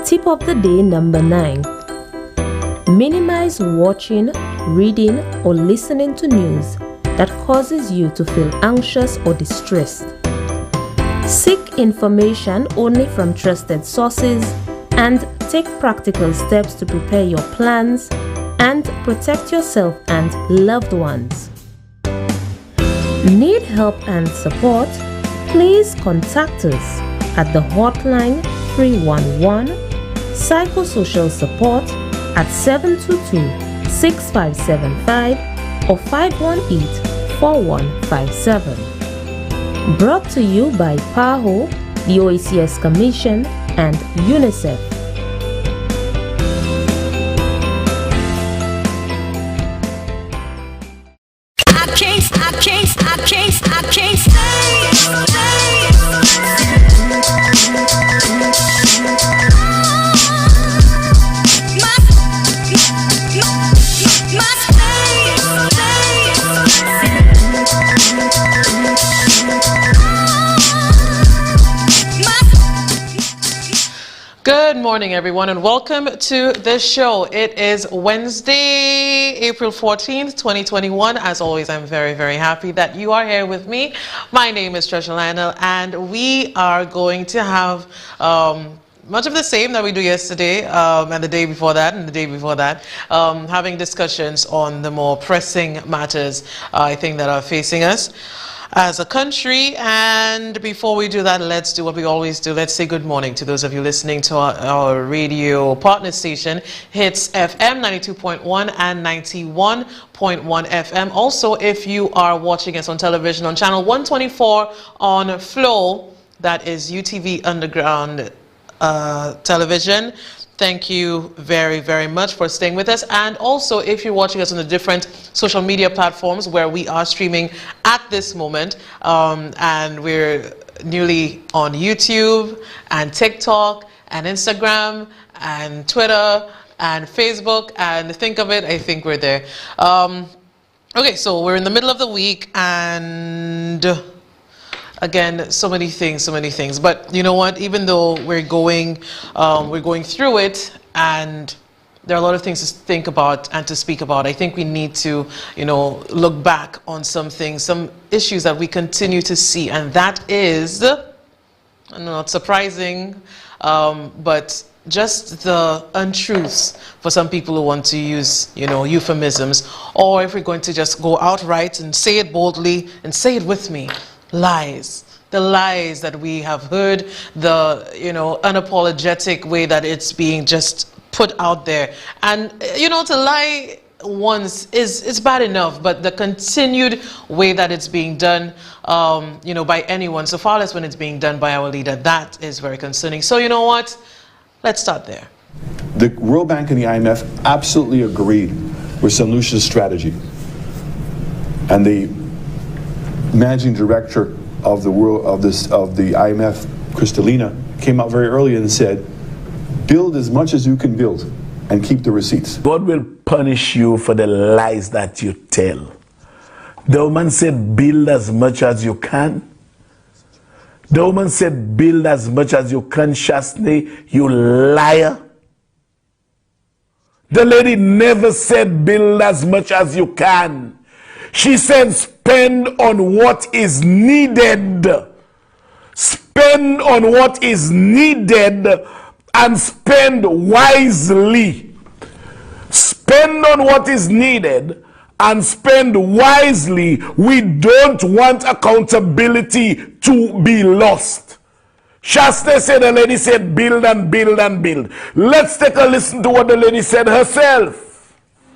Tip of the day number 9. Minimize watching, reading, or listening to news that causes you to feel anxious or distressed. Seek information only from trusted sources and take practical steps to prepare your plans and protect yourself and loved ones. Need help and support? Please contact us at the hotline 311 Psychosocial Support at 722-6575 or 518-4157. Brought to you by PAHO, the OACS Commission, and UNICEF. I can't Good morning, everyone, and welcome to the show. It is Wednesday, April 14th, 2021. As always, I'm very, very happy that you are here with me. My name is Tresha Lionel, and we are going to have much of the same that we do yesterday and the day before that and the day before that, having discussions on the more pressing matters, I think, that are facing us as a country. And before we do that, let's do what we always do. Let's say good morning to those of you listening to our radio partner station, Hits FM 92.1 and 91.1 FM. Also, if you are watching us on television on channel 124 on Flow, that is UTV Underground television. Thank you very, very much for staying with us. And also, if you're watching us on the different social media platforms where we are streaming at this moment, and we're newly on YouTube and TikTok and Instagram and Twitter and Facebook, and think of it, I think we're there. Okay, so we're in the middle of the week, and again, so many things. But you know what? Even though we're going through it, and there are a lot of things to think about and to speak about, I think we need to, look back on some things, some issues that we continue to see, and that is, not surprising, but just the untruths for some people who want to use, euphemisms, or if we're going to just go outright and say it boldly and say it with me. Lies. The lies that we have heard, the unapologetic way that it's being just put out there. And to lie once is bad enough, but the continued way that it's being done by anyone, so far as when it's being done by our leader, that is very concerning. So you know what? Let's start there. The World Bank and the IMF absolutely agreed with St. Lucia's strategy. And the managing director of the IMF, Kristalina, came out very early and said, build as much as you can build and keep the receipts. God will punish you for the lies that you tell. The woman said, build as much as you can. The woman said, build as much as you can, Shastni, you liar. The lady never said, build as much as you can. She said, spend on what is needed. Spend on what is needed and spend wisely. Spend on what is needed and spend wisely. We don't want accountability to be lost. Shasta said, the lady said, build and build and build. Let's take a listen to what the lady said herself.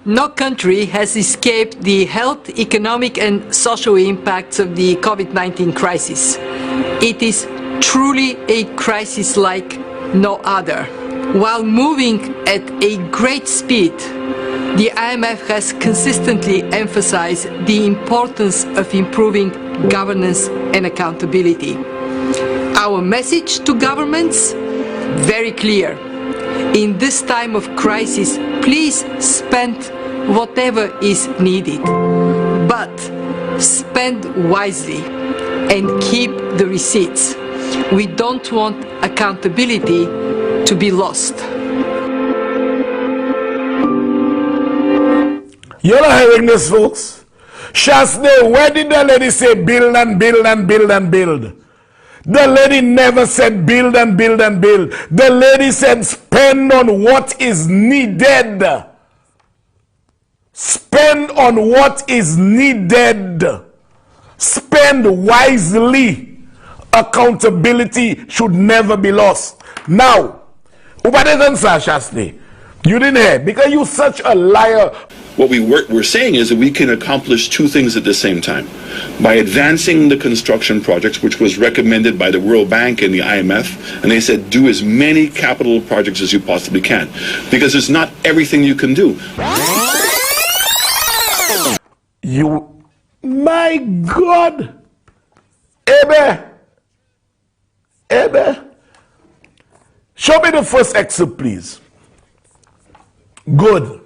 No country has escaped the health, economic and social impacts of the COVID-19 crisis. It is truly a crisis like no other. While moving at a great speed, the IMF has consistently emphasized the importance of improving governance and accountability. Our message to governments? Very clear. In this time of crisis, please spend whatever is needed, but spend wisely and keep the receipts. We don't want accountability to be lost. You're not hearing this, folks? Shasne, where did the lady say build and build and build and build? The lady never said build and build and build. The lady said spend on what is needed. Spend on what is needed. Spend wisely. Accountability should never be lost. Now, Shasne, you didn't hear because you're such a liar. What we're saying is that we can accomplish two things at the same time. By advancing the construction projects, which was recommended by the World Bank and the IMF, and they said do as many capital projects as you possibly can, because it's not everything you can do. My God, Ebe, show me the first excerpt, please. Good.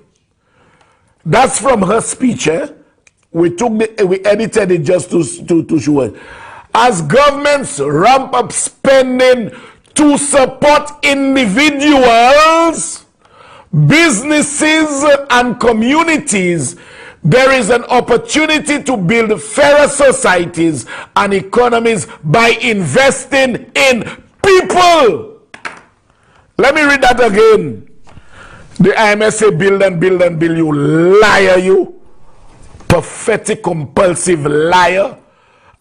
That's from her speech. We edited it just to show it. As governments ramp up spending to support individuals, businesses, and communities, there is an opportunity to build fairer societies and economies by investing in people. Let me read that again. The IMF say build and build and build. You liar, you. Pathetic, compulsive liar.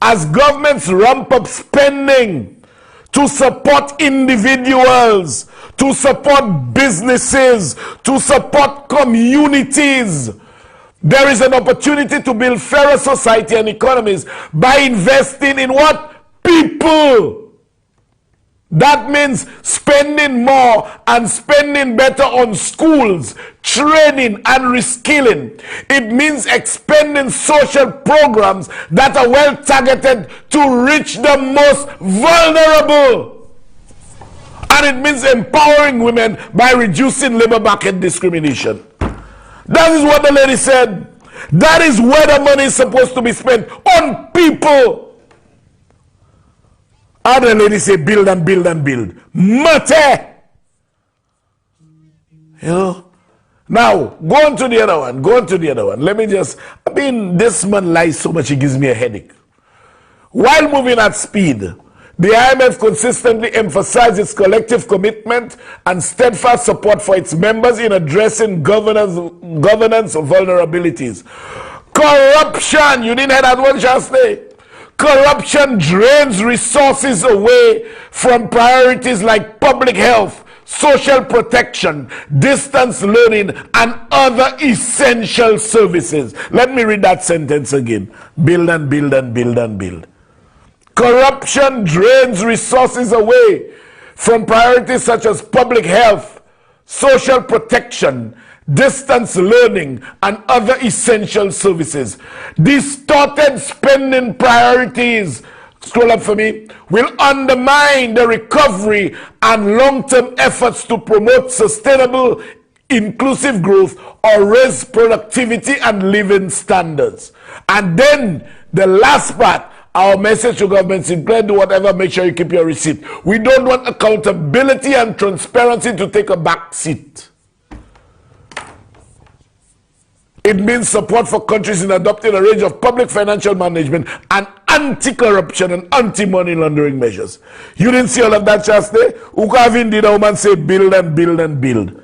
As governments ramp up spending to support individuals, to support businesses, to support communities, there is an opportunity to build fairer society and economies by investing in what? People. That means spending more and spending better on schools, training and reskilling. It means expanding social programs that are well targeted to reach the most vulnerable. And it means empowering women by reducing labor market discrimination. That is what the lady said. That is where the money is supposed to be spent, on people. Other ladies say build and build and build. Mate! You know? Now, go on to the other one. Go on to the other one. Let me just, this man lies so much, he gives me a headache. While moving at speed, the IMF consistently emphasized its collective commitment and steadfast support for its members in addressing governance vulnerabilities. Corruption, you didn't hear that one, Shasne? Corruption drains resources away from priorities like public health, social protection, distance learning, and other essential services. Let me read that sentence again. Build and build and build and build. Corruption drains resources away from priorities such as public health, social protection, distance learning, and other essential services. Distorted spending priorities, scroll up for me, will undermine the recovery and long-term efforts to promote sustainable, inclusive growth or raise productivity and living standards. And then the last part, our message to governments: in play, do whatever, make sure you keep your receipt. We don't want accountability and transparency to take a back seat. It means support for countries in adopting a range of public financial management and anti-corruption and anti-money laundering measures. You didn't see all of that, Chaste? Ukavin did a woman say build and build and build.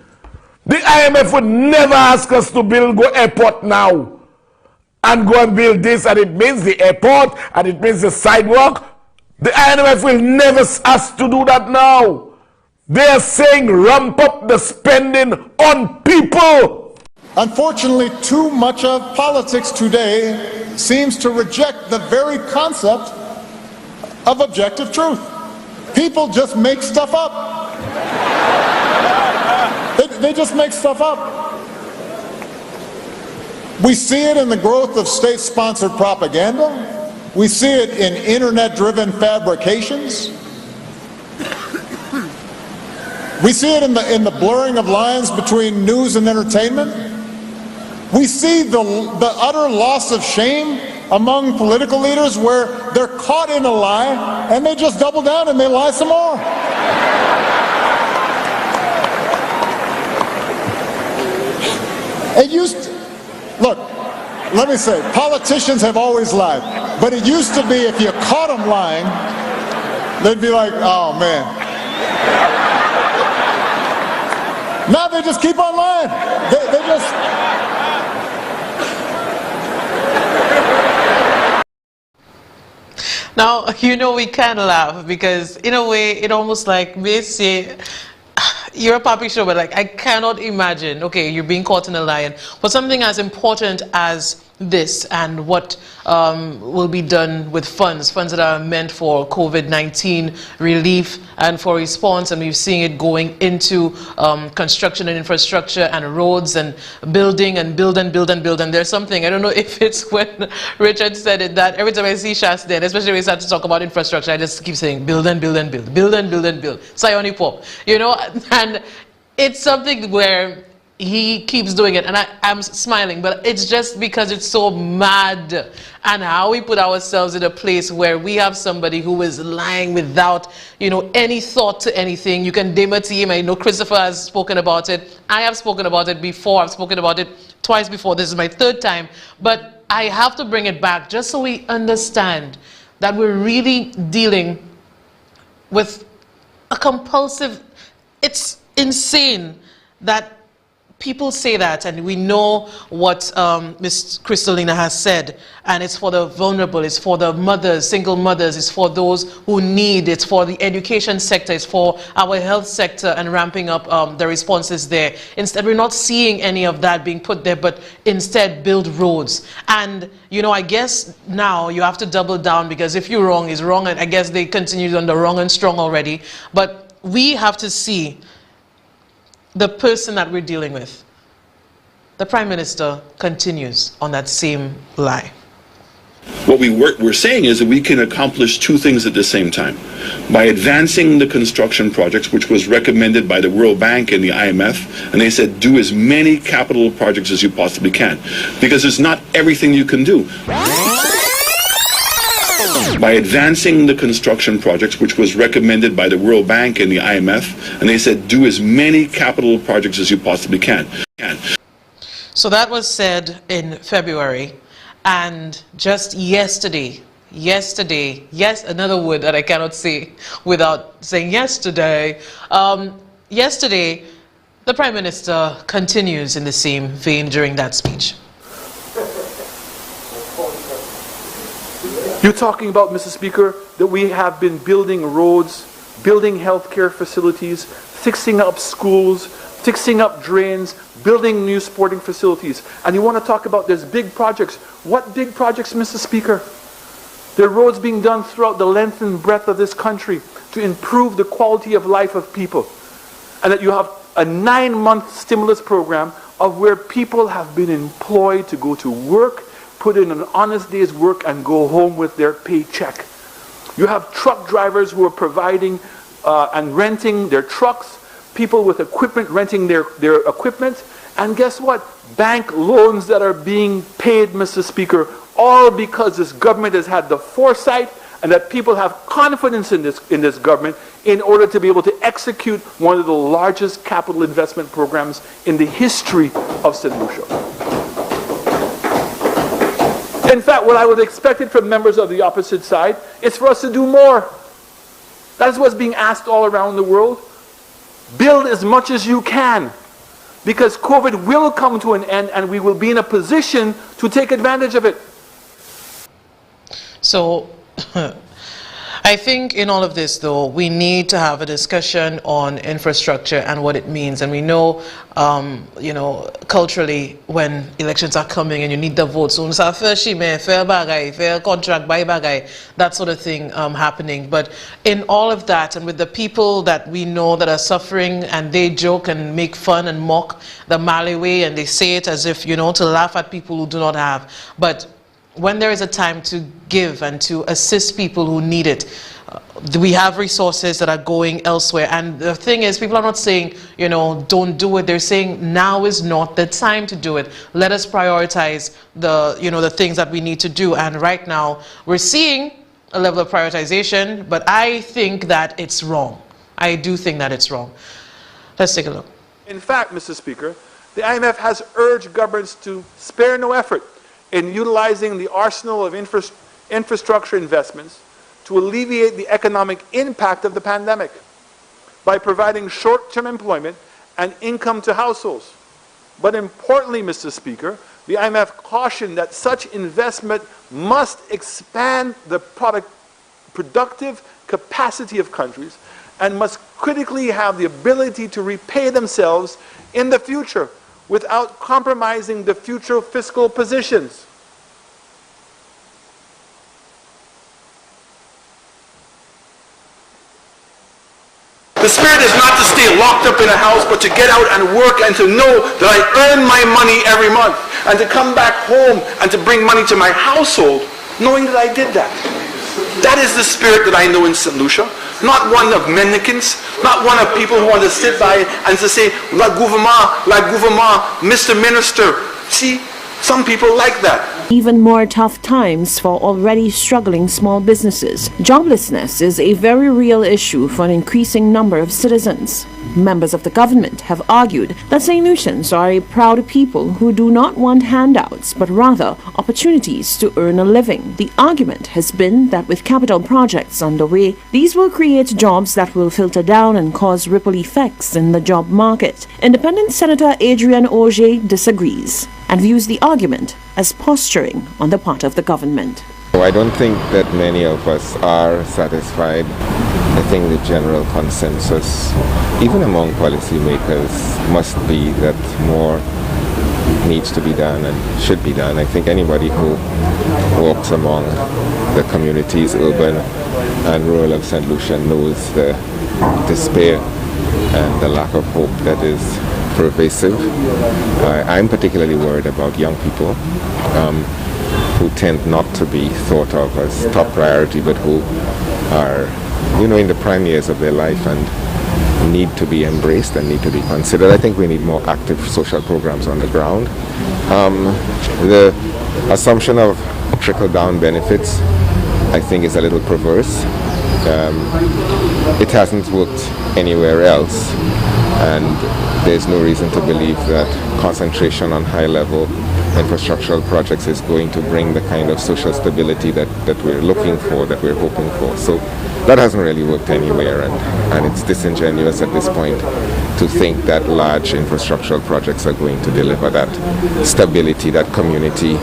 The IMF would never ask us to build, go airport now and go and build this, and it means the airport and it means the sidewalk. The IMF will never ask to do that now. They are saying ramp up the spending on people. Unfortunately, too much of politics today seems to reject the very concept of objective truth. People just make stuff up. They just make stuff up. We see it in the growth of state-sponsored propaganda. We see it in internet-driven fabrications. We see it in the blurring of lines between news and entertainment. We see the utter loss of shame among political leaders where they're caught in a lie and they just double down and they lie some more. It used to, look, let me say, politicians have always lied. But it used to be if you caught them lying, they'd be like, oh man. Now they just keep on lying. They just... Now, you know, we can laugh because in a way, it almost like may say, you're a puppy show, but like I cannot imagine, okay, you're being caught in a lie, but something as important as this and what will be done with funds that are meant for COVID-19 relief and for response, and we're seeing it going into construction and infrastructure and roads and building and build and build and build. And there's something, I don't know if it's when Richard said it, that every time I see Shas then, especially when we start to talk about infrastructure, I just keep saying build and build and build, build and build and build. Sayoni Pop, you know, and it's something where he keeps doing it, and I'm smiling, but it's just because it's so mad, and how we put ourselves in a place where we have somebody who is lying without, you know, any thought to anything. You can name a team. I know Christopher has spoken about it. I have spoken about it before. I've spoken about it twice before. This is my third time, but I have to bring it back just so we understand that we're really dealing with a compulsive. It's insane that people say that, and we know what Ms. Crystalina has said, and it's for the vulnerable, it's for the mothers, single mothers, it's for those who need, it's for the education sector, it's for our health sector and ramping up the responses there. Instead, we're not seeing any of that being put there, but instead build roads. And, you know, I guess now you have to double down, because if you're wrong, is wrong, and I guess they continued on the wrong and strong already. But we have to see the person that we're dealing with. The Prime Minister continues on that same lie. What we're saying is that we can accomplish two things at the same time. By advancing the construction projects, which was recommended by the World Bank and the IMF, and they said do as many capital projects as you possibly can, because it's not everything you can do. By advancing the construction projects, which was recommended by the World Bank and the IMF, and they said do as many capital projects as you possibly can. So that was said in February, and just yesterday, yes, another word that I cannot say without saying yesterday, yesterday, the Prime Minister continues in the same vein during that speech. You're talking about, Mr. Speaker, that we have been building roads, building healthcare facilities, fixing up schools, fixing up drains, building new sporting facilities. And you want to talk about these big projects. What big projects, Mr. Speaker? There are roads being done throughout the length and breadth of this country to improve the quality of life of people. And that you have a 9-month stimulus program of where people have been employed to go to work, put in an honest day's work, and go home with their paycheck. You have truck drivers who are providing and renting their trucks, people with equipment renting their equipment, and guess what? Bank loans that are being paid, Mr. Speaker, all because this government has had the foresight and that people have confidence in this government in order to be able to execute one of the largest capital investment programs in the history of St. Lucia. In fact, what I would expect from members of the opposite side is for us to do more. That's what's being asked all around the world. Build as much as you can, because COVID will come to an end and we will be in a position to take advantage of it. So I think in all of this, though, we need to have a discussion on infrastructure and what it means. And we know, you know, culturally, when elections are coming and you need the votes, so fair contract, buy bagay, that sort of thing happening. But in all of that, and with the people that we know that are suffering, and they joke and make fun and mock the Mali way, and they say it as if, you know, to laugh at people who do not have. But when there is a time to give and to assist people who need it, we have resources that are going elsewhere. And the thing is, people are not saying, you know, don't do it. They're saying now is not the time to do it. Let us prioritize the, you know, the things that we need to do. And right now we're seeing a level of prioritization, but I think that it's wrong. I do think that it's wrong. Let's take a look. In fact, Mr. Speaker, The IMF has urged governments to spare no effort in utilizing the arsenal of infrastructure investments to alleviate the economic impact of the pandemic by providing short-term employment and income to households. But importantly, Mr. Speaker, the IMF cautioned that such investment must expand the productive capacity of countries and must critically have the ability to repay themselves in the future without compromising the future fiscal positions. The spirit is not to stay locked up in a house, but to get out and work and to know that I earn my money every month and to come back home and to bring money to my household knowing that I did that. That is the spirit that I know in St. Lucia. Not one of mendicants, not one of people who want to sit by and to say, la gouvernement, Mr. Minister. See, some people like that. Even more tough times for already struggling small businesses. Joblessness is a very real issue for an increasing number of citizens. Members of the government have argued that St. Lucians are a proud people who do not want handouts, but rather opportunities to earn a living. The argument has been that with capital projects underway, these will create jobs that will filter down and cause ripple effects in the job market. Independent Senator Adrian Auger disagrees and views the argument as posturing on the part of the government. I don't think that many of us are satisfied. I think the general consensus, even among policymakers, must be that more needs to be done and should be done. I think anybody who walks among the communities, urban and rural of St. Lucia, knows the despair and the lack of hope that is pervasive. I'm particularly worried about young people who tend not to be thought of as top priority, but who are, in the prime years of their life and need to be embraced and need to be considered. I think we need more active social programs on the ground. The assumption of trickle-down benefits, I think, is a little perverse. It hasn't worked anywhere else, and there's no reason to believe that concentration on high-level infrastructural projects is going to bring the kind of social stability that we're looking for, that we're hoping for. So that hasn't really worked anywhere, and it's disingenuous at this point to think that large infrastructural projects are going to deliver that stability, that community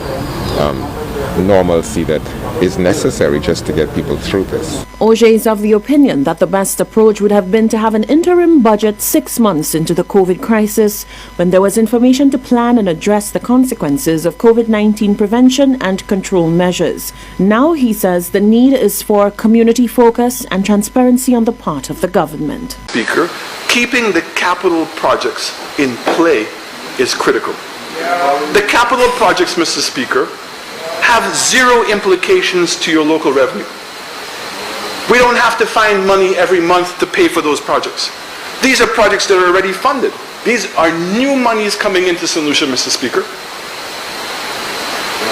normalcy that is necessary just to get people through this. Auger is of the opinion that the best approach would have been to have an interim budget 6 months into the COVID crisis, when there was information to plan and address the consequences of COVID-19 prevention and control measures. Now, he says, the need is for community focus and transparency on the part of the government. Speaker, keeping the capital projects in play is critical. The capital projects, Mr. Speaker, have zero implications to your local revenue. We don't have to find money every month to pay for those projects. These are projects that are already funded. These are new monies coming into St. Lucia, Mr. Speaker.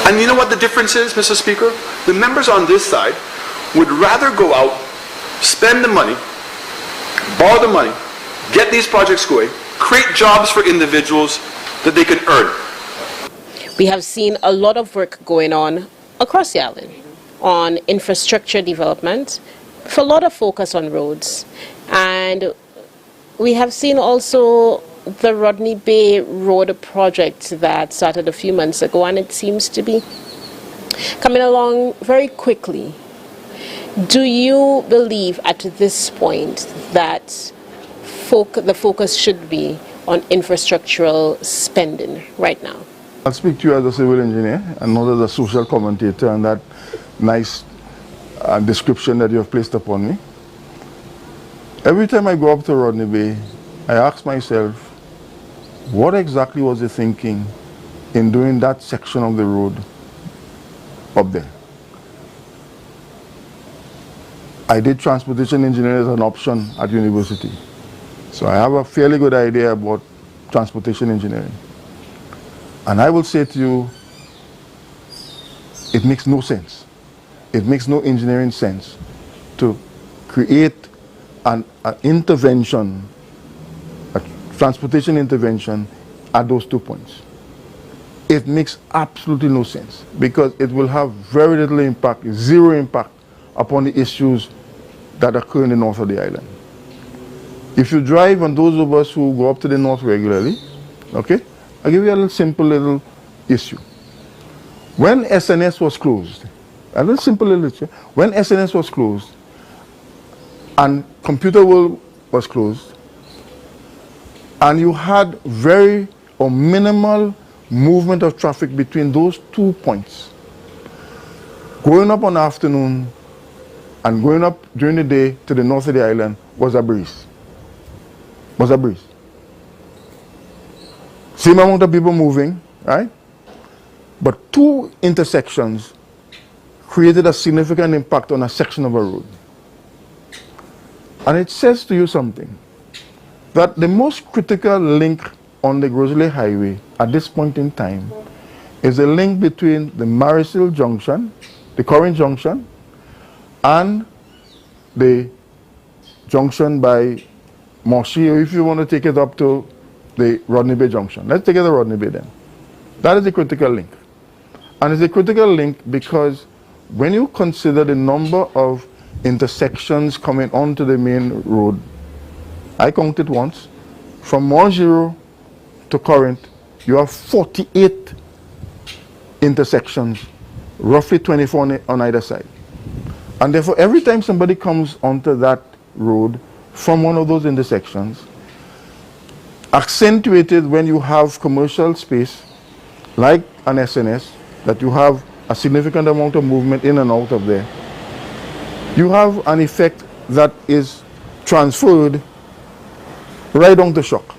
And you know what the difference is, Mr. Speaker? The members on this side would rather go out, spend the money, borrow the money, get these projects going, create jobs for individuals that they can earn. We have seen a lot of work going on across the island on infrastructure development, with a lot of focus on roads. And we have seen also the Rodney Bay Road project that started a few months ago, and it seems to be coming along very quickly. Do you believe at this point that the focus should be on infrastructural spending right now? I'll speak to you as a civil engineer and not as a social commentator, and that nice description that you have placed upon me. Every time I go up to Rodney Bay, I ask myself, what exactly was the thinking in doing that section of the road up there? I did transportation engineering as an option at university, so I have a fairly good idea about transportation engineering. And I will say to you, it makes no sense. It makes no engineering sense to create an intervention, a transportation intervention at those 2 points. It makes absolutely no sense because it will have very little impact, zero impact upon the issues that occur in the north of the island. If you drive, and those of us who go up to the north regularly, okay, I'll give you a little simple little issue. When SNS was closed, a little simple little issue, when SNS was closed and Computer World was closed, and you had very or minimal movement of traffic between those 2 points, going up on the afternoon and going up during the day to the north of the island was a breeze. Was a breeze. Same amount of people moving, right? But 2 intersections created a significant impact on a section of a road. And it says to you something, that the most critical link on the Grosley Highway at this point in time is the link between the Marisil Junction, the current junction, and the junction by Moshi, or if you want to take it up to the Rodney Bay Junction. Let's take it to Rodney Bay then. That is a critical link. And it's a critical link because when you consider the number of intersections coming onto the main road, I counted once, from 10 to current, you have 48 intersections, roughly 24 on either side. And therefore, every time somebody comes onto that road from one of those intersections, accentuated when you have commercial space, like an SNS, that you have a significant amount of movement in and out of there, you have an effect that is transferred right on the shock.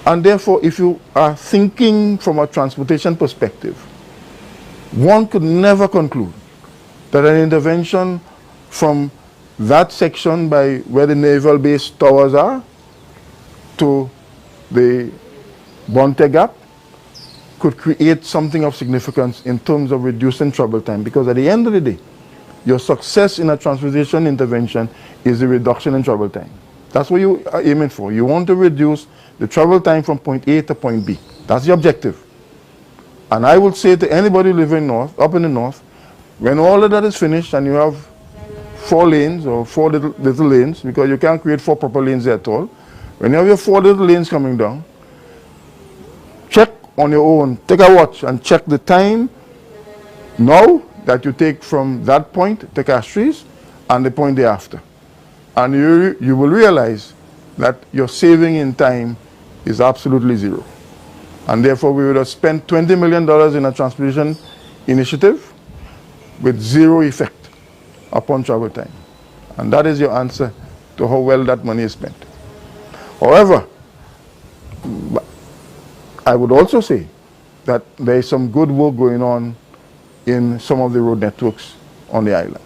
And therefore, if you are thinking from a transportation perspective, one could never conclude that an intervention from that section by where the naval base towers are to the Bonte Gap could create something of significance in terms of reducing travel time. Because at the end of the day, your success in a transportation intervention is the reduction in travel time. That's what you are aiming for. You want to reduce the travel time from point A to point B. That's the objective. And I would say to anybody living up in the north, when all of that is finished and you have 4 lanes or 4 little lanes, because you can't create 4 proper lanes there at all, when you have your 4 little lanes coming down, check on your own, take a watch and check the time now that you take from that point to Castries and the point thereafter. And you will realize that your saving in time is absolutely zero. And therefore, we would have spent $20 million in a transportation initiative with zero effect upon travel time. And that is your answer to how well that money is spent. However, I would also say that there is some good work going on in some of the road networks on the island.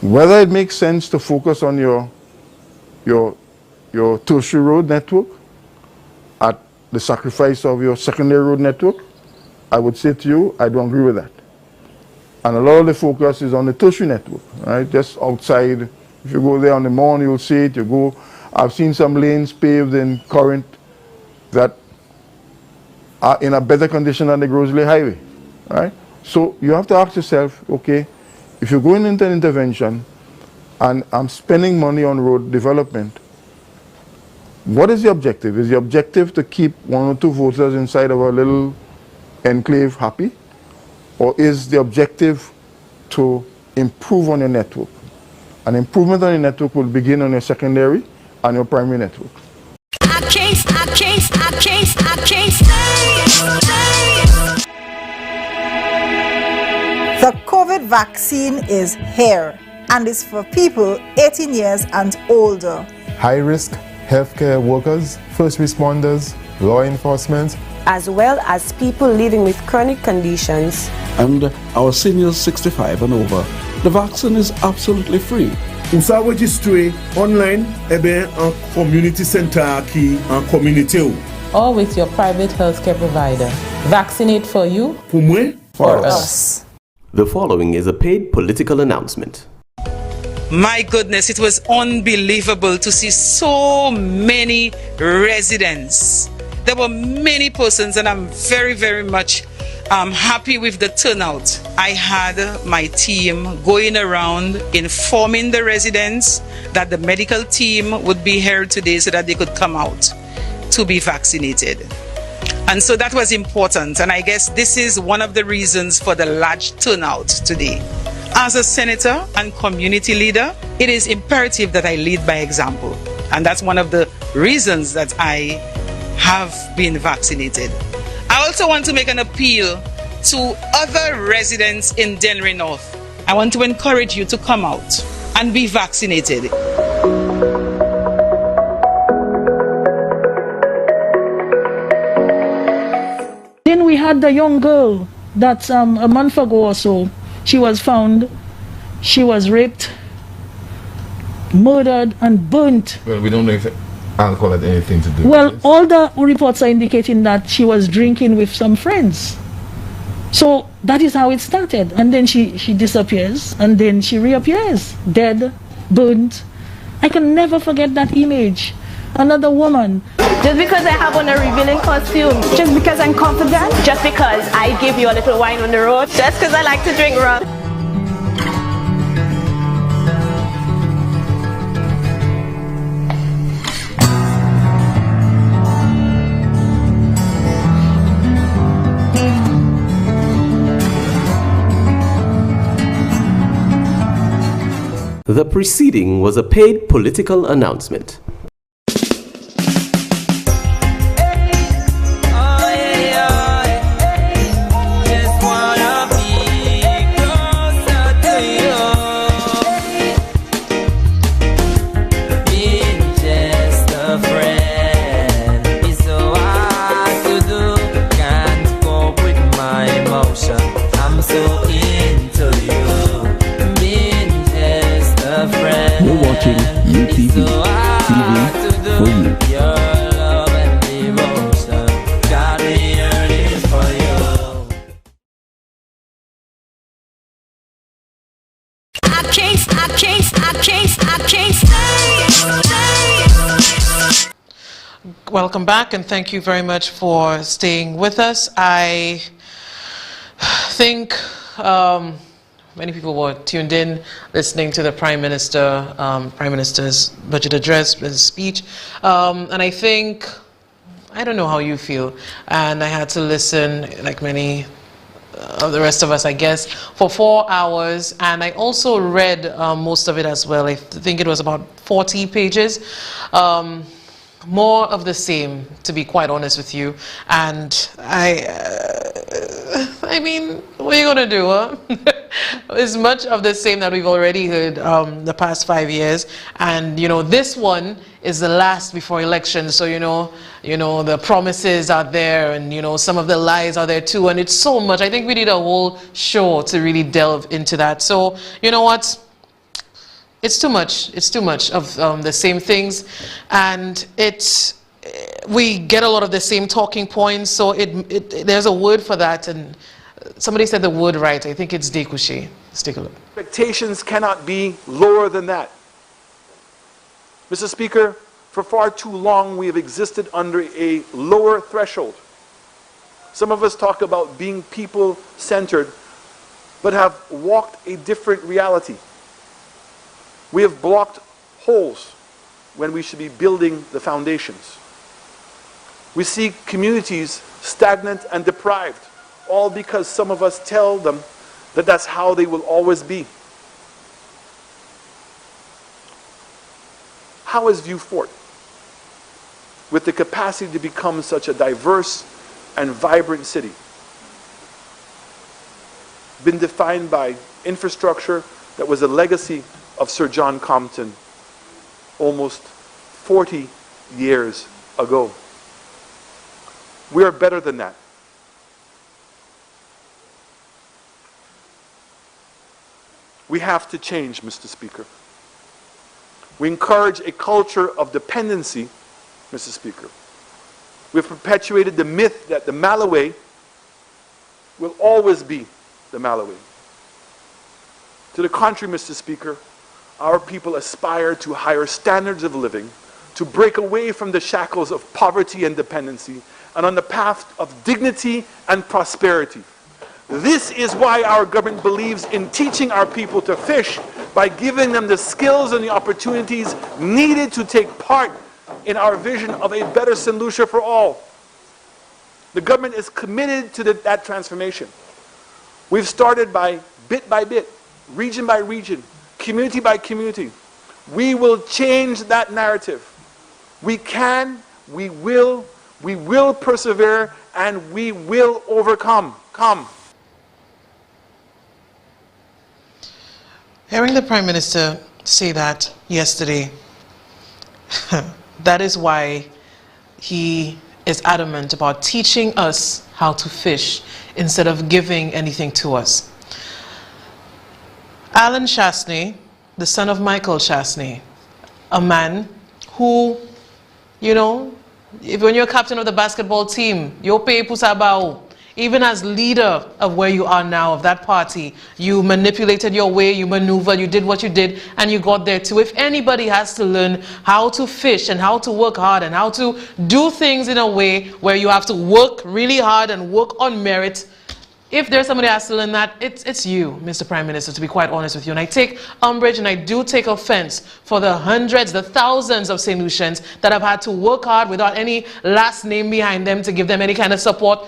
Whether it makes sense to focus on your tertiary road network at the sacrifice of your secondary road network, I would say to you, I don't agree with that. And a lot of the focus is on the tertiary network, right? Just outside. If you go there on the morning, you'll see it. I've seen some lanes paved in current that are in a better condition than the Grosley Highway, right? So you have to ask yourself, okay, if you're going into an intervention and I'm spending money on road development, what is the objective? Is the objective to keep 1 or 2 voters inside of a little enclave happy? Or is the objective to improve on your network? An improvement on your network will begin on your secondary and your primary network. The COVID vaccine is here and is for people 18 years and older. High-risk healthcare workers, first responders, law enforcement, as well as people living with chronic conditions. And our seniors 65 and over. The vaccine is absolutely free. Vous sa registre online, en community center qui en community. Or with your private healthcare provider. Vaccinate for you. Pour moi. For us. The following is a paid political announcement. My goodness, it was unbelievable to see so many residents. There were many persons, and I'm very, very much happy with the turnout. I had my team going around informing the residents that the medical team would be here today so that they could come out to be vaccinated. And so that was important, and I guess this is one of the reasons for the large turnout today. As a senator and community leader, it is imperative that I lead by example, and that's one of the reasons that I have been vaccinated. I also want to make an appeal to other residents in Dennery North. I want to encourage you to come out and be vaccinated. Then we had the young girl that a month ago or so, she was found, she was raped, murdered and burnt. Well, we don't know if alcohol had anything to do with Well, this. all the reports are indicating that she was drinking with some friends. So that is how it started. And then she disappears, and then she reappears, dead, burnt. I can never forget that image. Another woman. Just because I have on a revealing costume. Just because I'm confident. Just because I give you a little wine on the road. Just because I like to drink rum. The preceding was a paid political announcement. You're watching UTV, TV for you. Welcome back, and thank you very much for staying with us. I think many people were tuned in listening to the Prime Minister's budget address, his speech, and I think, I don't know how you feel, and I had to listen, like many of the rest of us, I guess, for 4 hours, and I also read most of it as well. I think it was about 40 pages. More of the same, to be quite honest with you. And I mean, what are you gonna do, huh? It's much of the same that we've already heard the past 5 years. And you know, this one is the last before elections. So you know, the promises are there, and you know, some of the lies are there too. And it's so much. I think we need a whole show to really delve into that. So you know what? It's too much. It's too much of the same things, and we get a lot of the same talking points. So there's a word for that, and somebody said the word right. I think it's découché. Let's take a look. Expectations cannot be lower than that. Mr. Speaker, for far too long we have existed under a lower threshold. Some of us talk about being people-centered, but have walked a different reality. We have blocked holes when we should be building the foundations. We see communities stagnant and deprived, all because some of us tell them that that's how they will always be. How is Vieux Fort, with the capacity to become such a diverse and vibrant city, been defined by infrastructure that was a legacy of Sir John Compton almost 40 years ago? We are better than that. We have to change, Mr. Speaker. We encourage a culture of dependency, Mr. Speaker. We've perpetuated the myth that the Malaway will always be the Malaway. To the contrary, Mr. Speaker, our people aspire to higher standards of living, to break away from the shackles of poverty and dependency, and on the path of dignity and prosperity. This is why our government believes in teaching our people to fish by giving them the skills and the opportunities needed to take part in our vision of a better St. Lucia for all. The government is committed to that transformation. We've started by bit, region by region, community by community. We will change that narrative. We can, we will persevere, and we will overcome. Come. Hearing the Prime Minister say that yesterday, that is why he is adamant about teaching us how to fish instead of giving anything to us. Alan Chasney, the son of Michael Chasney, a man who, you know, when you're captain of the basketball team, you pay pusabao. Even as leader of where you are now, of that party, you manipulated your way, you maneuvered, you did what you did, and you got there too. If anybody has to learn how to fish and how to work hard and how to do things in a way where you have to work really hard and work on merit, if there's somebody who has to learn that, it's you, Mr. Prime Minister, to be quite honest with you. And I take umbrage and I do take offense for the hundreds, the thousands of St. Lucians that have had to work hard without any last name behind them to give them any kind of support.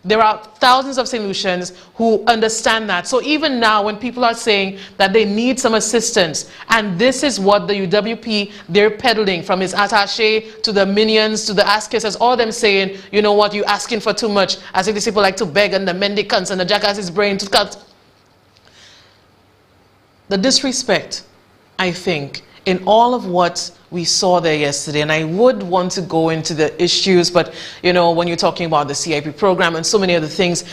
There are thousands of St. Lucians who understand that. So even now, when people are saying that they need some assistance, and this is what the UWP, they're peddling, from his attaché to the minions to the askers, all of them saying, you know what, you're asking for too much. As if these people like to beg, and the mendicants and the jackass's brain to cut. The disrespect, I think, in all of what we saw there yesterday, and I would want to go into the issues, but you know, when you're talking about the CIP program and so many other things,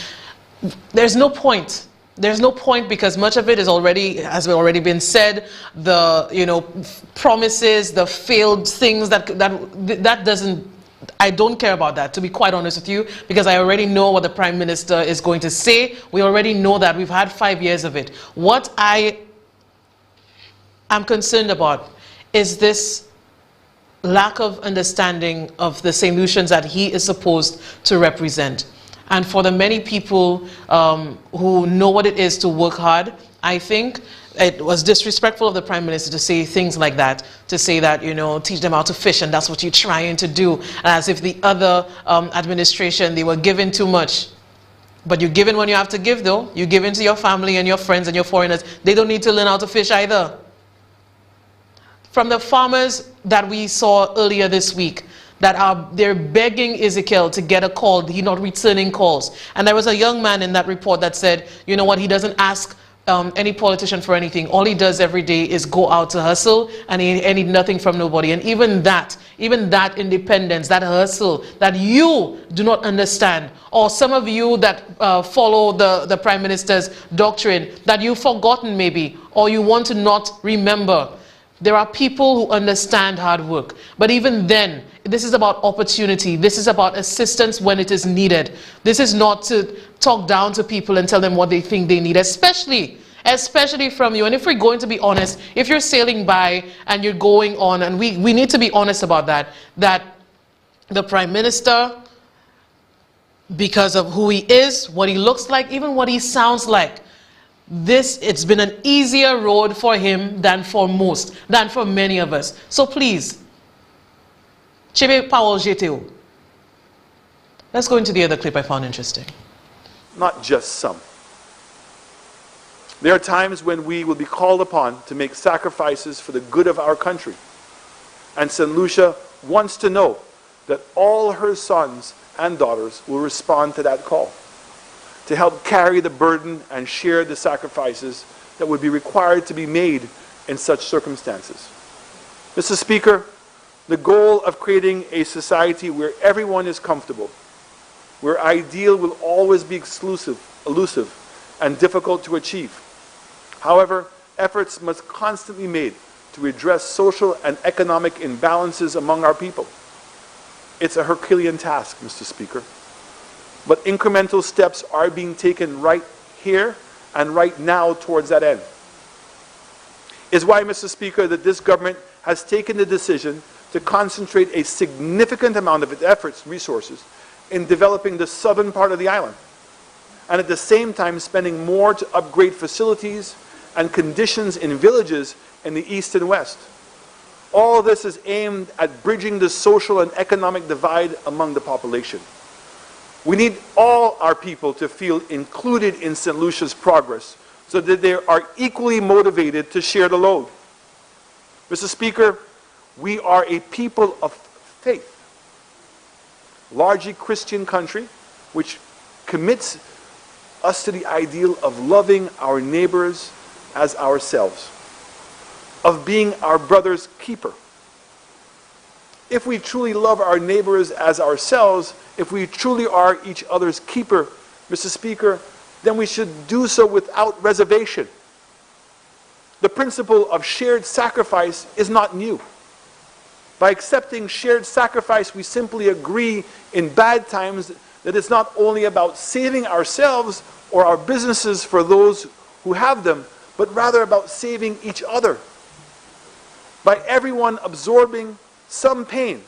there's no point. There's no point, because much of it is already, has already been said. The, you know, promises, the failed things that doesn't. I don't care about that, to be quite honest with you, because I already know what the Prime Minister is going to say. We already know that. We've had 5 years of it. What I am concerned about is this lack of understanding of the St. Lucians that he is supposed to represent. And for the many people who know what it is to work hard, I think it was disrespectful of the Prime Minister to say things like that, to say that, you know, teach them how to fish, and that's what you're trying to do, as if the other administration, they were given too much. But you're given when you have to give, though. You give in to your family and your friends and your foreigners. They don't need to learn how to fish either. From the farmers that we saw earlier this week, that they're begging Ezekiel to get a call, he's not returning calls. And there was a young man in that report that said, you know what, he doesn't ask any politician for anything. All he does every day is go out to hustle, and he need nothing from nobody. And even that independence, that hustle, that you do not understand, or some of you that follow the Prime Minister's doctrine, that you've forgotten maybe, or you want to not remember. There are people who understand hard work. But even then, this is about opportunity. This is about assistance when it is needed. This is not to talk down to people and tell them what they think they need, especially from you. And if we're going to be honest, if you're sailing by and you're going on, and we need to be honest about that the Prime Minister, because of who he is, what he looks like, even what he sounds like, it's been an easier road for him than for many of us. So please, Chebe Powell Jeteo. Let's go into the other clip I found interesting. Not just some. There are times when we will be called upon to make sacrifices for the good of our country. And St. Lucia wants to know that all her sons and daughters will respond to that call, to help carry the burden and share the sacrifices that would be required to be made in such circumstances. Mr. Speaker, the goal of creating a society where everyone is comfortable, where ideal will always be elusive, and difficult to achieve. However, efforts must constantly be made to address social and economic imbalances among our people. It's a Herculean task, Mr. Speaker. But incremental steps are being taken right here and right now towards that end. Is why, Mr. Speaker, that this government has taken the decision to concentrate a significant amount of its efforts, resources, in developing the southern part of the island, and at the same time spending more to upgrade facilities and conditions in villages in the east and west. All of this is aimed at bridging the social and economic divide among the population. We need all our people to feel included in St. Lucia's progress so that they are equally motivated to share the load. Mr. Speaker, we are a people of faith, largely Christian country, which commits us to the ideal of loving our neighbors as ourselves, of being our brother's keeper. If we truly love our neighbors as ourselves, if we truly are each other's keeper, Mr. Speaker, then we should do so without reservation. The principle of shared sacrifice is not new. By accepting shared sacrifice, we simply agree in bad times that it's not only about saving ourselves or our businesses for those who have them, but rather about saving each other. By everyone absorbing some pain,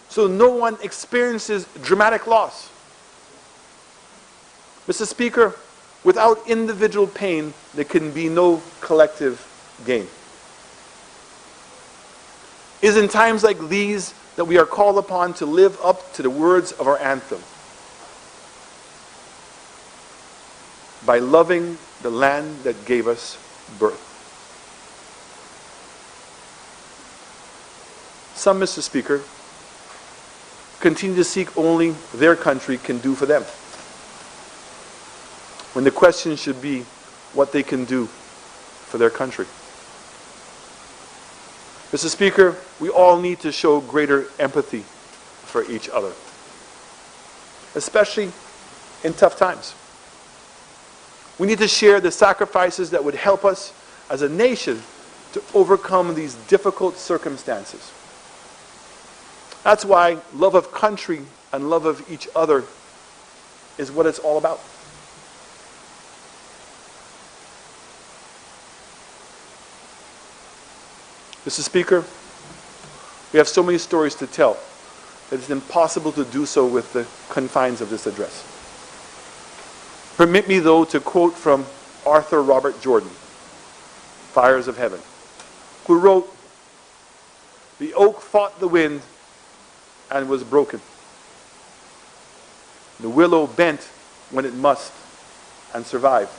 so no one experiences dramatic loss. Mr. Speaker, without individual pain, there can be no collective gain. It is in times like these that we are called upon to live up to the words of our anthem. By loving the land that gave us birth. Some, Mr. Speaker, continue to seek only their country can do for them, when the question should be what they can do for their country. Mr. Speaker, we all need to show greater empathy for each other, especially in tough times. We need to share the sacrifices that would help us as a nation to overcome these difficult circumstances. That's why love of country and love of each other is what it's all about. Mr. Speaker, we have so many stories to tell that it's impossible to do so with the confines of this address. Permit me, though, to quote from Arthur Robert Jordan, Fires of Heaven, who wrote, "The oak fought the wind and was broken. The willow bent when it must and survived.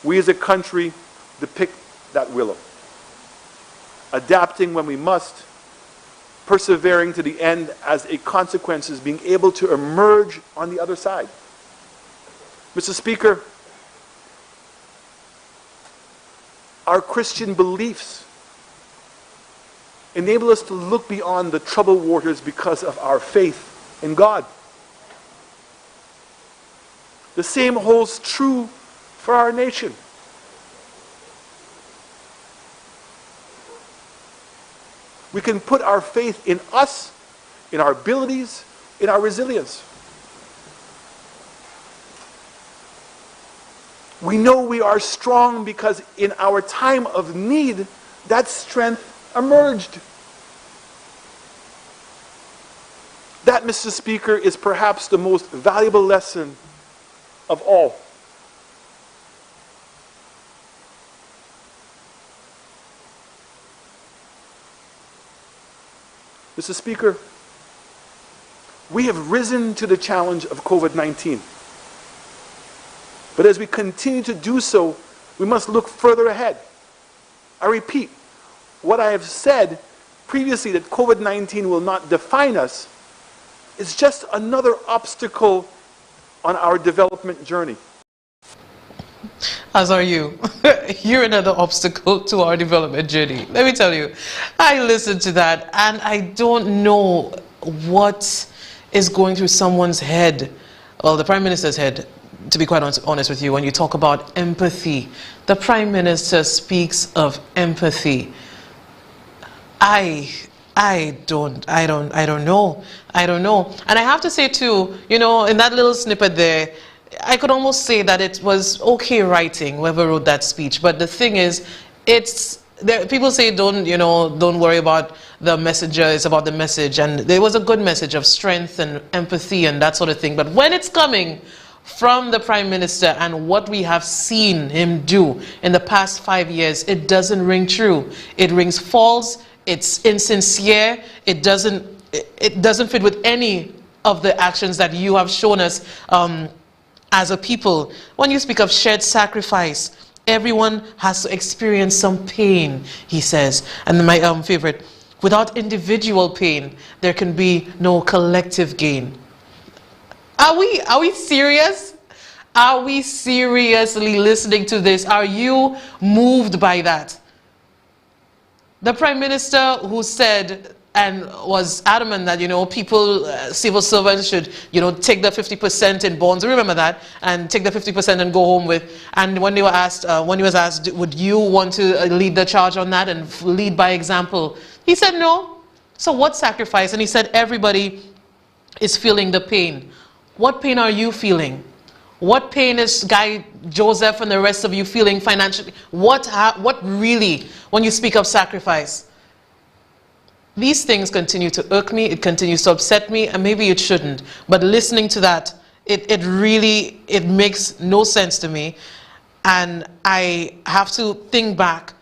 We as a country depict that willow, adapting when we must, persevering to the end as a consequence is being able to emerge on the other side." Mr. Speaker, our Christian beliefs enable us to look beyond the troubled waters because of our faith in God. The same holds true for our nation. We can put our faith in us, in our abilities, in our resilience. We know we are strong because in our time of need, that strength emerged. That, Mr. Speaker, is perhaps the most valuable lesson of all. Mr. Speaker, we have risen to the challenge of COVID-19. But as we continue to do so, we must look further ahead. I repeat, what I have said previously, that COVID-19 will not define us, is just another obstacle on our development journey. As are you. You're another obstacle to our development journey. Let me tell you, I listened to that and I don't know what is going through someone's head, well, the Prime Minister's head, to be quite honest with you, when you talk about empathy. The Prime Minister speaks of empathy. I don't know. And I have to say too, you know, in that little snippet there, I could almost say that it was okay writing, whoever wrote that speech. But the thing is, people say don't worry about the messenger, it's about the message. And there was a good message of strength and empathy and that sort of thing. But when it's coming from the Prime Minister and what we have seen him do in the past 5 years, it doesn't ring true. It rings false, it's insincere, it doesn't fit with any of the actions that you have shown us as a people. When you speak of shared sacrifice, everyone has to experience some pain, he says. And my favorite, without individual pain, there can be no collective gain. Are we serious? Are we seriously listening to this? Are you moved by that? The Prime Minister who said and was adamant that, people, civil servants should, take the 50% in bonds. Remember that? And take the 50% and go home with. And when they were asked, when he was asked, would you want to lead the charge on that and lead by example? He said no. So what sacrifice? And he said everybody is feeling the pain. What pain are you feeling? What pain is Guy Joseph and the rest of you feeling financially? What really, when you speak of sacrifice? These things continue to irk me, it continues to upset me, and maybe it shouldn't. But listening to that, it really makes no sense to me. And I have to think back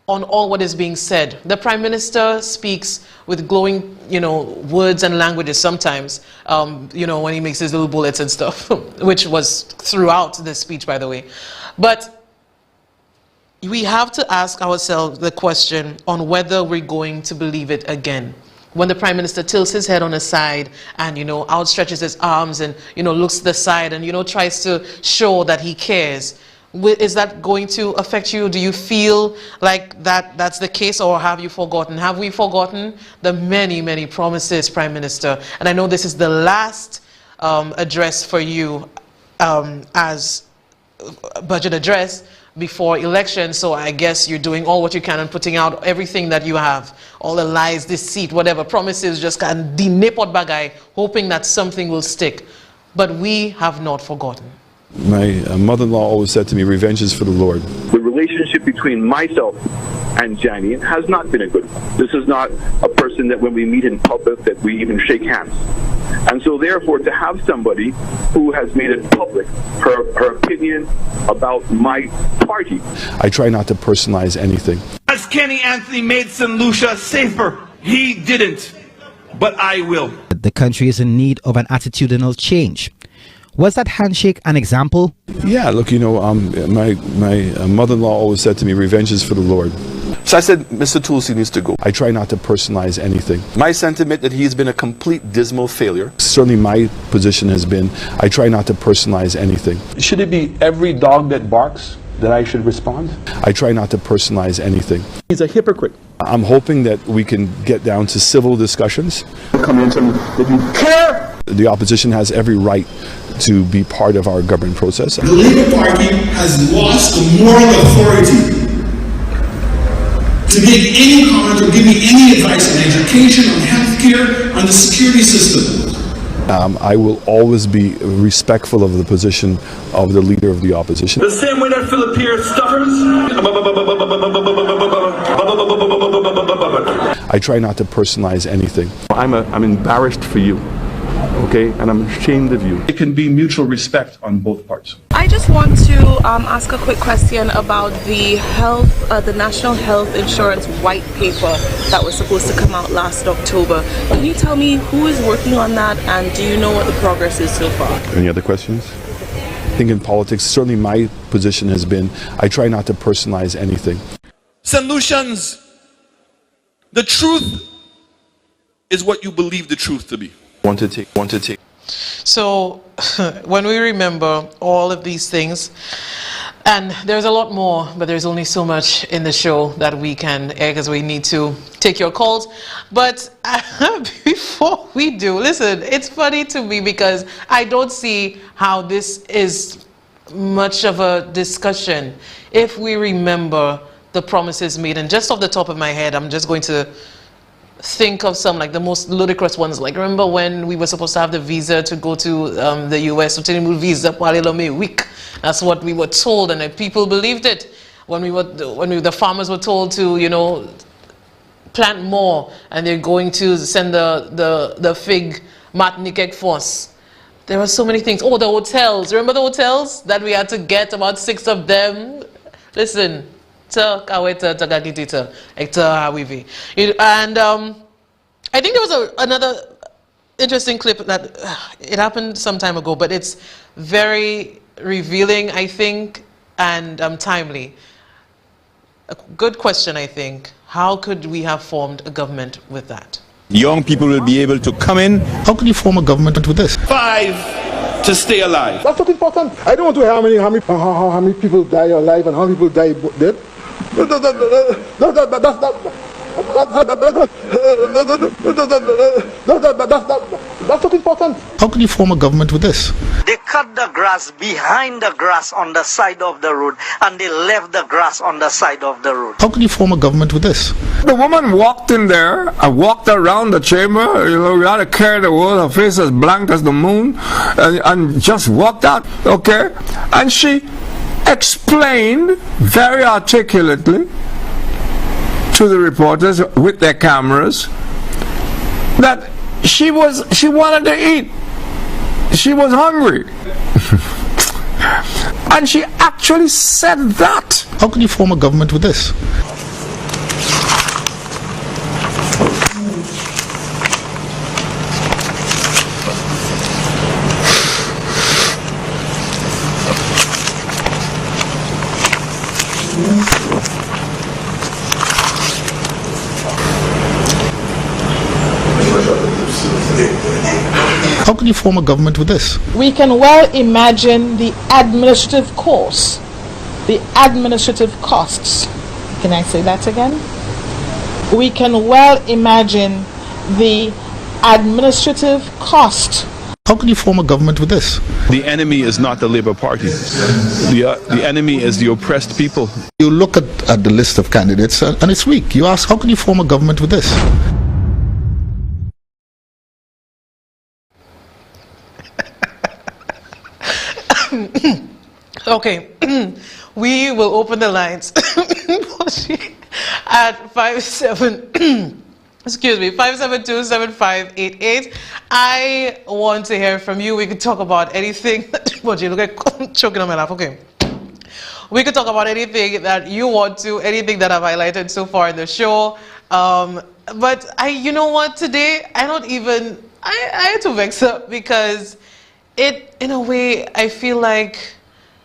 on all what is being said. The Prime Minister speaks with glowing, words and languages sometimes, when he makes his little bullets and stuff, which was throughout the speech, by the way. But we have to ask ourselves the question on whether we're going to believe it again. When the Prime Minister tilts his head on the side and, outstretches his arms and, looks to the side and, tries to show that he cares. Is that going to affect you? Do you feel like that's the case, or have you forgotten? Have we forgotten the many, many promises, Prime Minister? And I know this is the last address for you as budget address before election, so I guess you're doing all what you can and putting out everything that you have, all the lies, deceit, whatever, promises, just can dinepot bagay, hoping that something will stick. But we have not forgotten. My mother-in-law always said to me, revenge is for the Lord. The relationship between myself and Janie has not been a good one. This is not a person that when we meet in public that we even shake hands. And so therefore to have somebody who has made it public, her opinion about my party. I try not to personalize anything. As Kenny Anthony made St. Lucia safer, he didn't, but I will. The country is in need of an attitudinal change. Was that handshake an example? Yeah, look, my mother-in-law always said to me, revenge is for the Lord. So I said, Mr. Tulsi needs to go. I try not to personalize anything. My sentiment that he's been a complete dismal failure. Certainly my position has been, I try not to personalize anything. Should it be every dog that barks that I should respond? I try not to personalize anything. He's a hypocrite. I'm hoping that we can get down to civil discussions. Come in and that you care. The opposition has every right to be part of our government process. The Labour Party has lost the moral authority to make any comment or give me any advice on education, on healthcare, on the security system. I will always be respectful of the position of the leader of the opposition. The same way that Philip here stutters. I try not to personalize anything. I'm embarrassed for you, okay, and I'm ashamed of you. It can be mutual respect on both parts. I just want to ask a quick question about the the National Health Insurance White Paper that was supposed to come out last October. Can you tell me who is working on that, and do you know what the progress is so far? Any other questions? I think in politics, certainly my position has been, I try not to personalize anything. St. Lucians, the truth is what you believe the truth to be. Want to take. So when we remember all of these things, and there's a lot more, but there's only so much in the show that we can air because we need to take your calls. But before we do, listen, it's funny to me because I don't see how this is much of a discussion if we remember the promises made. And just off the top of my head, I'm just going to think of some, like the most ludicrous ones. Like, remember when we were supposed to have the visa to go to the US, so visa, week. That's what we were told, and people believed it. When the farmers were told to, you know, plant more, and they're going to send the fig Martinique force. There were so many things. Oh, the hotels. Remember the hotels that we had to get, about 6 of them? Listen. And I think there was another interesting clip that it happened some time ago, but it's very revealing, I think, and timely. A good question, I think. How could we have formed a government with that? Young people will be able to come in. How can you form a government with this? 5 to stay alive. That's not important. I don't want to hear how many people die alive and how many people die dead. That's not important. How can you form a government with this? They cut the grass behind the grass on the side of the road, and they left the grass on the side of the road. How can you form a government with this? The woman walked in there, I walked around the chamber, you know, we had to carry the wall, her face as blank as the moon, and just walked out, okay? And she explained very articulately to the reporters with their cameras that she wanted to eat. She was hungry. And she actually said that. How can you form a government with this? How can you form a government with this? We can well imagine the administrative costs, the administrative costs. Can I say that again? We can well imagine the administrative cost. How can you form a government with this? The enemy is not the Labour Party. The enemy is the oppressed people. You look at the list of candidates and it's weak. You ask, how can you form a government with this? Okay, we will open the lines at 572-7588. I want to hear from you. We could talk about anything. Look at choking on my laugh. Okay. We could talk about anything that you want to, anything that I've highlighted so far in the show. But you know what, today, I had to vex up because in a way, I feel like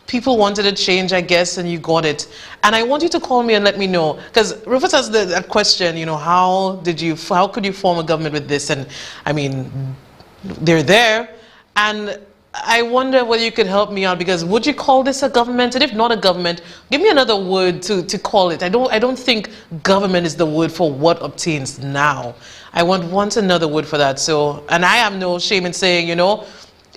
people wanted a change, I guess, and you got it. And I want you to call me and let me know, because Rufus has that question, you know, how could you form a government with this? And I mean, they're there, and I wonder whether you could help me out, because would you call this a government? And if not a government, give me another word to call it. I don't think government is the word for what obtains now. I want another word for that. So, and I have no shame in saying, you know,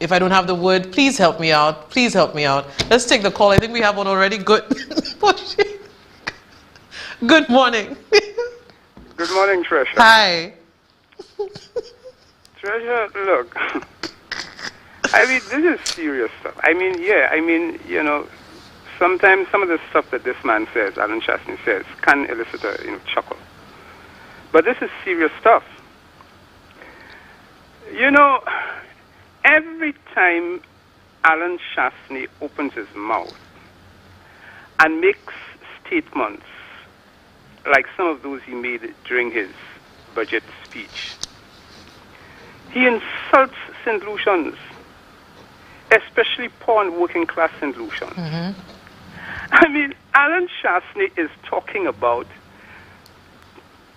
if I don't have the word, please help me out. Please help me out. Let's take the call. I think we have one already. Good. Good morning. Good morning, Tresha. Hi. Tresha, look. I mean, this is serious stuff. I mean, yeah, you know, sometimes some of the stuff that this man says, Alan Chastney says, can elicit a chuckle. But this is serious stuff. You know, every time Alan Chastney opens his mouth and makes statements like some of those he made during his budget speech, he insults St. Lucians, especially poor and working class St. Lucians. Mm-hmm. I mean, Alan Chastney is talking about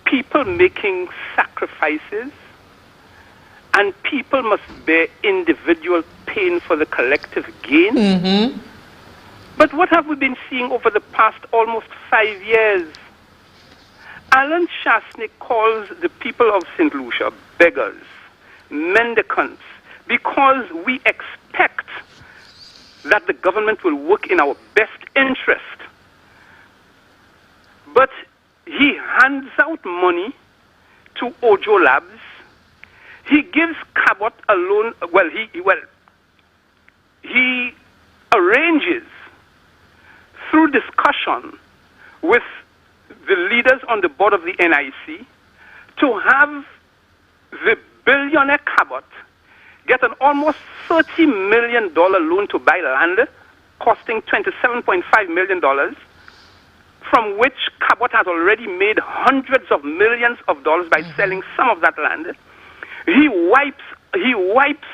people making sacrifices, and people must bear individual pain for the collective gain. Mm-hmm. But what have we been seeing over the past almost 5 years? Alan Chastney calls the people of St. Lucia beggars, mendicants, because we expect that the government will work in our best interest. But he hands out money to Ojo Labs. He gives Cabot a loan. He arranges through discussion with the leaders on the board of the NIC to have the billionaire Cabot get an almost $30 million loan to buy land costing $27.5 million, from which Cabot has already made hundreds of millions of dollars by selling some of that land. He wipes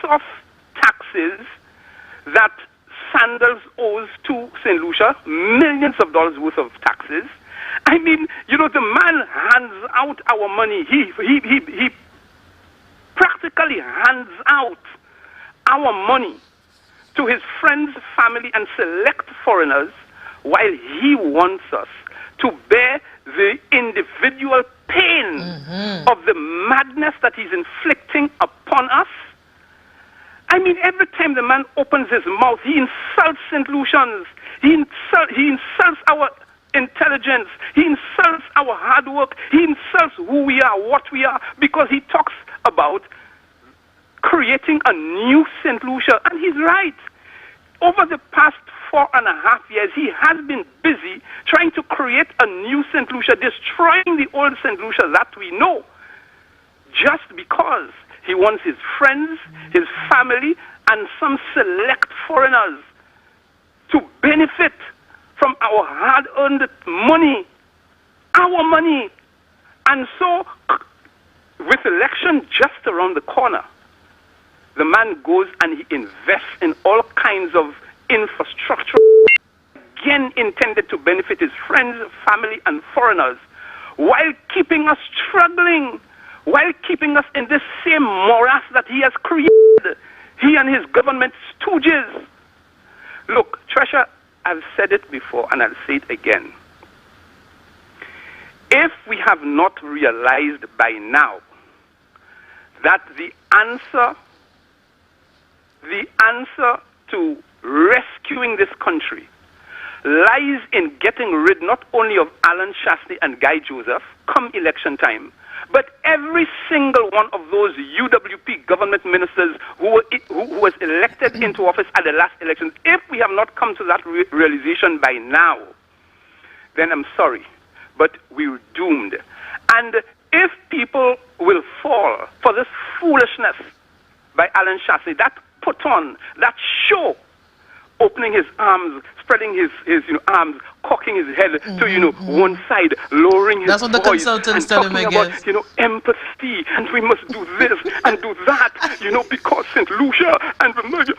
off taxes that Sandals owes to St. Lucia, millions of dollars worth of taxes. I mean, you know, the man hands out our money. He practically hands out our money to his friends, family, and select foreigners, while he wants us to bear the individual pain of the madness that he's inflicting upon us. I mean, every time the man opens his mouth, he insults St. Lucians. He insults our intelligence. He insults our hard work. He insults who we are, what we are, because he talks about creating a new St. Lucia. And he's right. Over the past 4.5 years, he has been busy trying to create a new St. Lucia, destroying the old St. Lucia that we know, just because he wants his friends, his family, and some select foreigners to benefit from our hard-earned money, our money. And so, with election just around the corner, the man goes and he invests in all kinds of infrastructure, again intended to benefit his friends, family, and foreigners, while keeping us struggling, while keeping us in this same morass that he has created, he and his government stooges. Look, Tresha, I've said it before and I'll say it again. If we have not realized by now that the answer to rescuing this country lies in getting rid not only of Alan Shastney and Guy Joseph come election time, but every single one of those UWP government ministers who was elected into office at the last election, if we have not come to that realization by now, then I'm sorry, but we're doomed. And if people will fall for this foolishness by Alan Shastney, that put on, that show, opening his arms, spreading his arms, cocking his head to one side, lowering his voice. That's what the consultants tell him, I guess. About, empathy, and we must do this and do that, because St. Lucia and the merger.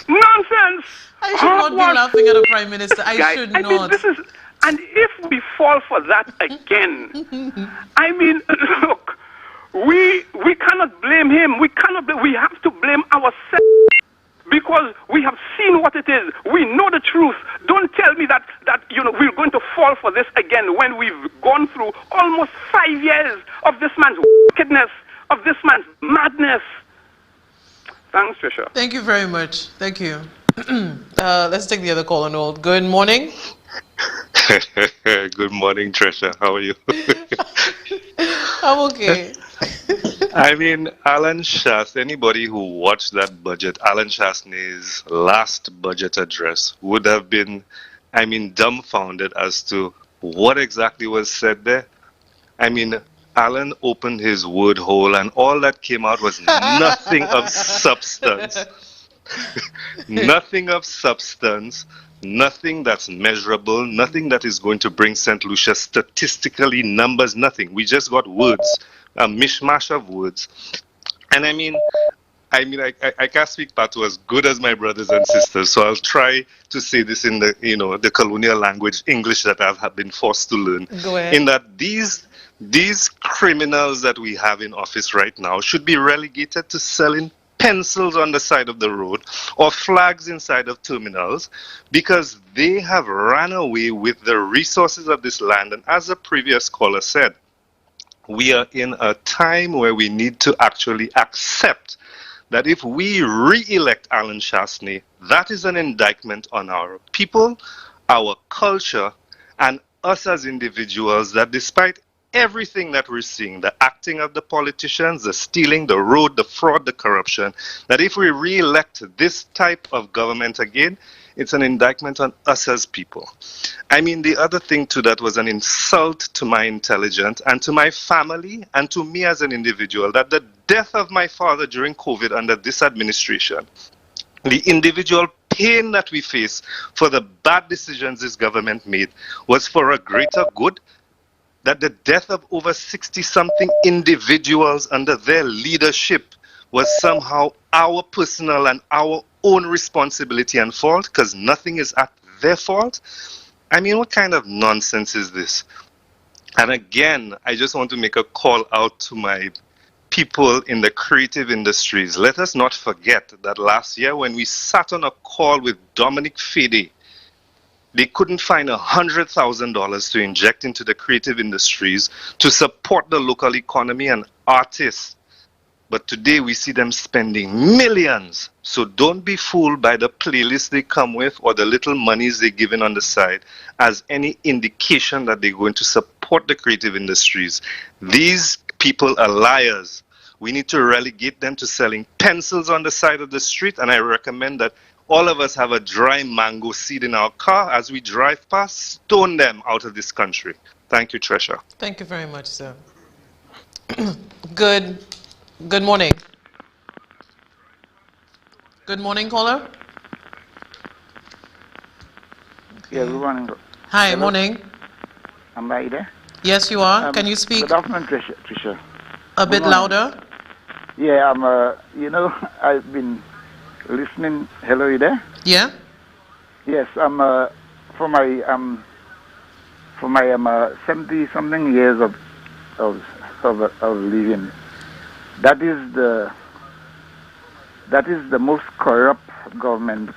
Nonsense! I should not be laughing at the Prime Minister. I should not. Mean, this is, and if we fall for that again, I mean, look, we cannot blame him. We have to blame ourselves. Because we have seen what it is. We know the truth. Don't tell me that we're going to fall for this again when we've gone through almost 5 years of this man's wickedness, of this man's madness. Thanks, Trisha. Thank you very much. Thank you. Let's take the other call on hold. Good morning. Good morning, Trisha. How are you? I'm okay. I mean, Alan Shastney, anybody who watched that budget, Alan Shastney's last budget address, would have been, dumbfounded as to what exactly was said there. I mean, Alan opened his word hole and all that came out was nothing of substance. Nothing of substance. Nothing that's measurable, nothing that is going to bring St. Lucia statistically, numbers, nothing. We just got words, a mishmash of words. And I can't speak Patu as good as my brothers and sisters, so I'll try to say this in the colonial language, English, that I've been forced to learn. Go ahead. In that these criminals that we have in office right now should be relegated to selling pencils on the side of the road or flags inside of terminals, because they have ran away with the resources of this land. And as the previous caller said, we are in a time where we need to actually accept that if we re-elect Alan Shastney, that is an indictment on our people, our culture, and us as individuals, that despite everything that we're seeing, the acting of the politicians, the stealing, the road, the fraud, the corruption, that if we re-elect this type of government again, it's an indictment on us as people. I mean, the other thing too that was an insult to my intelligence and to my family and to me as an individual, that the death of my father during COVID under this administration, the individual pain that we face for the bad decisions this government made was for a greater good, that the death of over 60-something individuals under their leadership was somehow our personal and our own responsibility and fault, because nothing is at their fault. I mean, what kind of nonsense is this? And again, I just want to make a call out to my people in the creative industries. Let us not forget that last year when we sat on a call with Dominic Fede, they couldn't find $100,000 to inject into the creative industries to support the local economy and artists. But today we see them spending millions. So don't be fooled by the playlist they come with or the little monies they're given on the side as any indication that they're going to support the creative industries. These people are liars. We need to relegate them to selling pencils on the side of the street, and I recommend that all of us have a dry mango seed in our car. As we drive past, stone them out of this country. Thank you, Tresha. Thank you very much, sir. Good morning. Good morning, caller. Yeah, good morning. Hi, Hello. morning. Am I there? Yes, you are. Can you speak Good afternoon, Trisha. a bit louder? Yeah, I've been listening. Hello, you there? Yeah. Yes, for my 70-something years of living. That is the most corrupt government.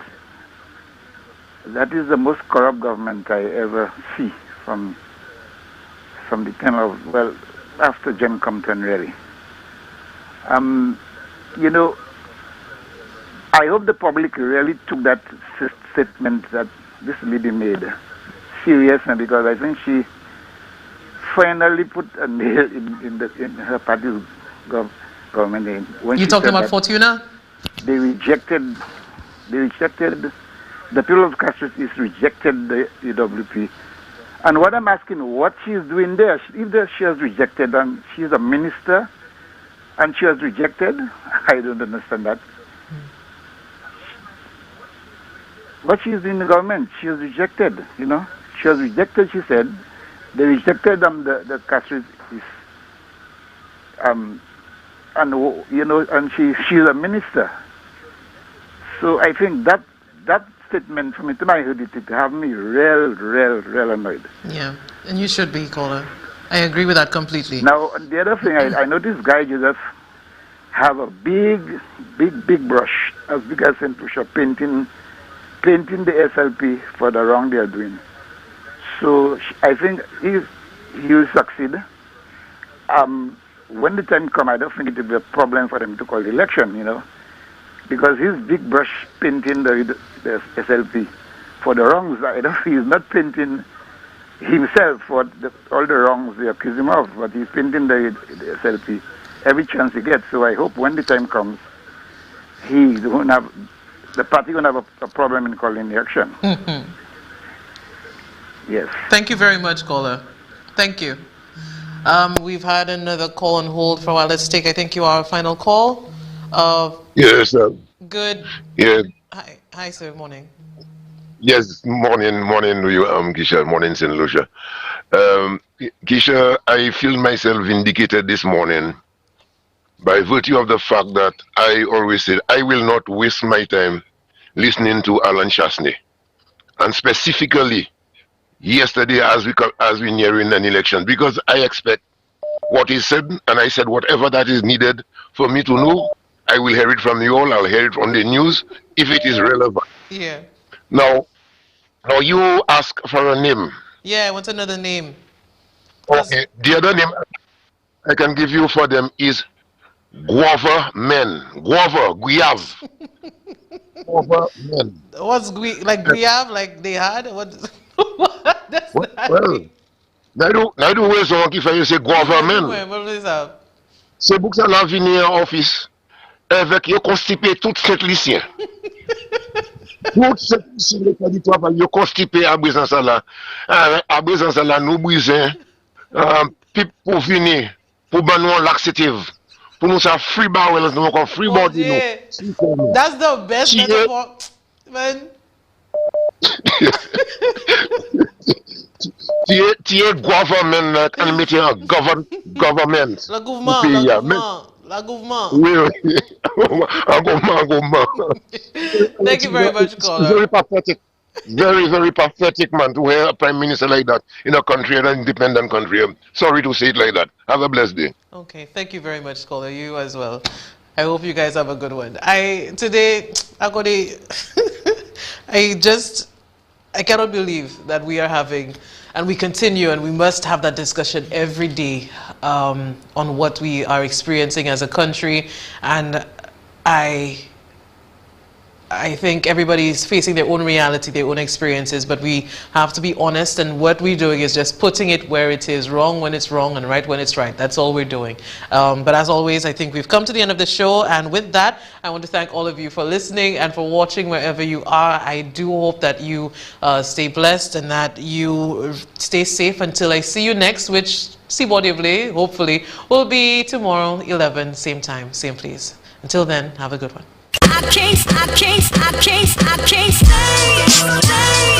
That is the most corrupt government I ever see from the time of, well, after John Compton, really. I hope the public really took that statement that this lady made serious, and because I think she finally put a nail in her party's government. When you talking about Fortuna? They rejected, the people of Castro East rejected the UWP. And what I'm asking, what she's doing there, if she has rejected, and she's a minister, and she has rejected, I don't understand that. What she's doing in the government, she has rejected, She has rejected, she said. They rejected the Castro East. And she's a minister. So I think that statement from it, I heard it have me real annoyed. Yeah, and you should be, caller. I agree with that completely. Now, the other thing, I know this guy just have a big brush, as big as St. Lucia, painting the SLP for the wrong they are doing. So I think he will succeed. When the time comes, I don't think it will be a problem for them to call the election, because his big brush painting the SLP for the wrongs. He's not painting himself for all the wrongs they accuse him of, but he's painting the SLP every chance he gets. So I hope when the time comes, the party won't have a problem in calling the election. Mm-hmm. Yes. Thank you very much, caller. Thank you. We've had another call on hold for a while. Let's take, I think, our final call. Yes, sir. Good. Yeah. Hi, sir. Morning. Yes, morning to you, Kisha. Morning, St. Lucia. Kisha, I feel myself vindicated this morning by virtue of the fact that I always said I will not waste my time listening to Alan Chasney, and specifically yesterday as we nearing an election, because I expect what he said, and I said whatever that is needed for me to know, I will hear it from you all. I'll hear it on the news if it is relevant. Yeah. Now you ask for a name. Yeah, what's another name? Okay, the other name I can give you for them is guava men. Guave. Guava men. What's like guave? Like they had? What does that Well, mean? N'a de raison qui fait c'est gouvernement. C'est pour ça la venir en office avec yo constipé toute cette lycée. Toute cette lycée de pas du travail yo constipé à présent ça là. À présent ça là nous briser pour venir pour ban nous laxative. Pour nous ça free barrels nous encore free body nous. That's the best metaphor. Man. Tu es gouvernement and meeting a government. La gouvernement. Oui, oui. Un gouvernement. Thank you very much, caller. Very pathetic. Very, very pathetic, man, to hear a prime minister like that in a country, an independent country. Sorry to say it like that. Have a blessed day. Okay, thank you very much, caller. You as well. I hope you guys have a good one. I cannot believe that we are having, and we continue, and we must have that discussion every day on what we are experiencing as a country. And I think everybody is facing their own reality, their own experiences, but we have to be honest, and what we're doing is just putting it where it is, wrong when it's wrong and right when it's right. That's all we're doing. But as always, I think we've come to the end of the show, and with that, I want to thank all of you for listening and for watching wherever you are. I do hope that you stay blessed and that you stay safe until I see you next, which, hopefully, will be tomorrow, 11, same time, same place. Until then, have a good one. I can't stay.